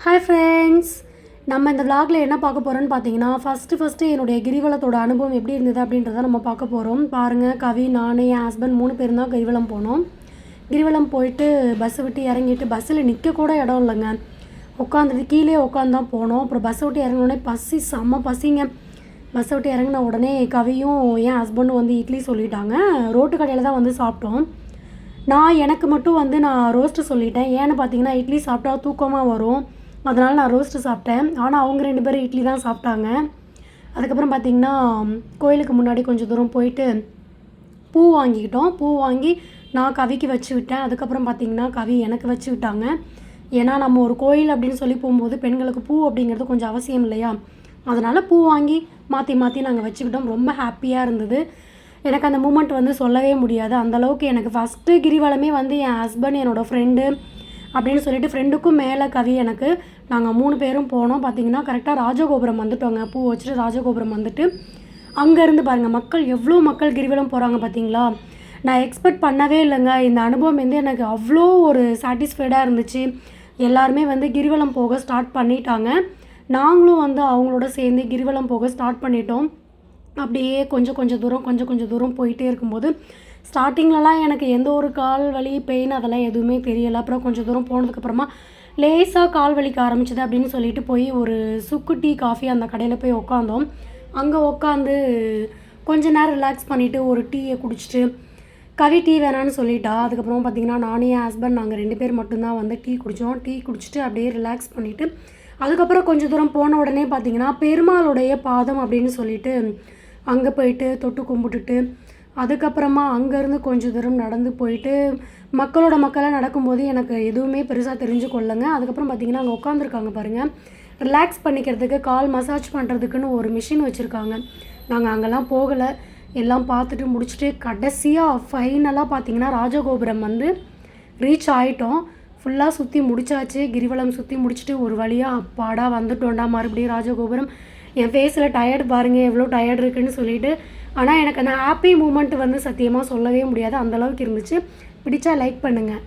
Hi friends, நம்ம இந்த விலாகில் என்ன பார்க்க போகிறோன்னு பார்த்தீங்கன்னா, ஃபஸ்ட்டு என்னுடைய கிரிவலத்தோட அனுபவம் எப்படி இருந்தது அப்படின்றத நம்ம பார்க்க போகிறோம். பாருங்கள், கவி, நான், என் ஹஸ்பண்ட் 3 பேரும் தான் கிரிவலம் போனோம். கிரிவலம் போயிட்டு பஸ்ஸை விட்டு இறங்கிட்டு பஸ்ஸில் நிற்க கூட இடம் இல்லைங்க. உட்காந்துட்டு கீழே உட்காந்து தான் போனோம். அப்புறம் பஸ்ஸை விட்டு இறங்கினோடனே செம்ம பசிங்க. பஸ்ஸை விட்டு இறங்கின உடனே கவியும் என் ஹஸ்பண்டும் வந்து இட்லி சொல்லிட்டாங்க. ரோட்டு கடையில் தான் வந்து சாப்பிட்டோம். எனக்கு மட்டும் வந்து நான் ரோஸ்ட்டு சொல்லிட்டேன். ஏன்னு பார்த்தீங்கன்னா, இட்லி சாப்பிட்டா தூக்கமாக வரும், அதனால் நான் ரோஸ்ட்டு சாப்பிட்டேன். ஆனால் அவங்க 2 பேரும் இட்லி தான் சாப்பிட்டாங்க. அதுக்கப்புறம் பார்த்திங்கன்னா, கோயிலுக்கு முன்னாடி கொஞ்சம் தூரம் போயிட்டு பூ வாங்கிக்கிட்டோம். பூ வாங்கி நான் கவிக்கு வச்சு விட்டேன். அதுக்கப்புறம் பார்த்திங்கன்னா, கவி எனக்கு வச்சு விட்டாங்க. ஏன்னா நம்ம ஒரு கோயில் அப்படின்னு சொல்லி போகும்போது பெண்களுக்கு பூ அப்படிங்கிறது கொஞ்சம் அவசியம் இல்லையா? அதனால் பூ வாங்கி மாற்றி நாங்கள் வச்சுக்கிட்டோம். ரொம்ப ஹாப்பியாக இருந்தது. எனக்கு அந்த மூமெண்ட் வந்து சொல்லவே முடியாது. அந்தளவுக்கு எனக்கு ஃபஸ்ட்டு கிரிவலமே வந்து என் ஹஸ்பண்ட், என்னோடய ஃப்ரெண்டு அப்படின்னு சொல்லிட்டு ஃப்ரெண்டுக்கும் மேலே கவி எனக்கு, நாங்கள் 3 பேரும் போனோம். பார்த்திங்கன்னா கரெக்டாக ராஜகோபுரம் வந்துட்டோங்க. பூ வச்சுட்டு ராஜகோபுரம் வந்துட்டு அங்கேருந்து பாருங்கள் எவ்வளோ மக்கள் கிரிவலம் போகிறாங்க பார்த்தீங்களா? நான் எக்ஸ்பெக்ட் பண்ணவே இல்லைங்க. இந்த அனுபவம் வந்து எனக்கு அவ்வளோ ஒரு சாட்டிஸ்ஃபைடாக இருந்துச்சு. எல்லாருமே வந்து கிரிவலம் போக ஸ்டார்ட் பண்ணிட்டாங்க. நாங்களும் வந்து அவங்களோட சேர்ந்து கிரிவலம் போக ஸ்டார்ட் பண்ணிட்டோம். அப்படியே கொஞ்சம் தூரம் போயிட்டே இருக்கும்போது ஸ்டார்டிங்லலாம் எனக்கு எந்த ஒரு கால் வலி, பெயின் அதெல்லாம் எதுவுமே தெரியலை. அப்புறம் கொஞ்சம் தூரம் போனதுக்கப்புறமா லேசாக கால் வலிக்க ஆரம்பிச்சது அப்படின்னு சொல்லிட்டு போய் ஒரு சுக்கு டீ, காஃபி அந்த கடையில் போய் உட்காந்தோம். அங்கே உட்காந்து கொஞ்ச நேரம் ரிலாக்ஸ் பண்ணிவிட்டு ஒரு டீயை குடிச்சிட்டு, கவி டீ வேணான்னு சொல்லிட்டா. அதுக்கப்புறம் பார்த்திங்கன்னா, நானும் என் ஹஸ்பண்ட் நாங்கள் 2 பேர் மட்டும்தான் வந்து டீ குடித்தோம். டீ குடிச்சிட்டு அப்படியே ரிலாக்ஸ் பண்ணிவிட்டு அதுக்கப்புறம் கொஞ்சம் தூரம் போன உடனே பார்த்திங்கன்னா, பெருமாளுடைய பாதம் அப்படின்னு சொல்லிட்டு அங்கே போயிட்டு தொட்டு கும்பிட்டுட்டு, அதுக்கப்புறமா அங்கேருந்து கொஞ்சம் தூரம் நடந்து போயிட்டு மக்களாக நடக்கும்போது எனக்கு எதுவுமே பெருசாக தெரிஞ்சு கொள்ளங்க. அதுக்கப்புறம் பார்த்திங்கன்னா, அங்கே உட்காந்துருக்காங்க பாருங்கள், ரிலாக்ஸ் பண்ணிக்கிறதுக்கு கால் மசாஜ் பண்ணுறதுக்குன்னு ஒரு மிஷின் வச்சுருக்காங்க. நாங்கள் அங்கெல்லாம் போகலை. எல்லாம் பார்த்துட்டு முடிச்சுட்டு கடைசியாக ஃபைனலாக பார்த்திங்கன்னா ராஜகோபுரம் வந்து ரீச் ஆகிட்டோம். ஃபுல்லாக சுற்றி முடிச்சாச்சு. கிரிவலம் சுற்றி முடிச்சுட்டு ஒரு வழியாக அப்பாடா வந்துட்டோண்டா மறுபடியும் ராஜகோபுரம். என் ஃபேஸில் டயர்டு பாருங்கள், எவ்வளோ டயர்டு இருக்குதுன்னு சொல்லிட்டு. ஆனால் எனக்கு அந்த ஹாப்பி மூமெண்ட் வந்து சத்தியமாக சொல்லவே முடியாது, அந்தளவுக்கு இருந்துச்சு. பிடிச்சா லைக் பண்ணுங்கள்.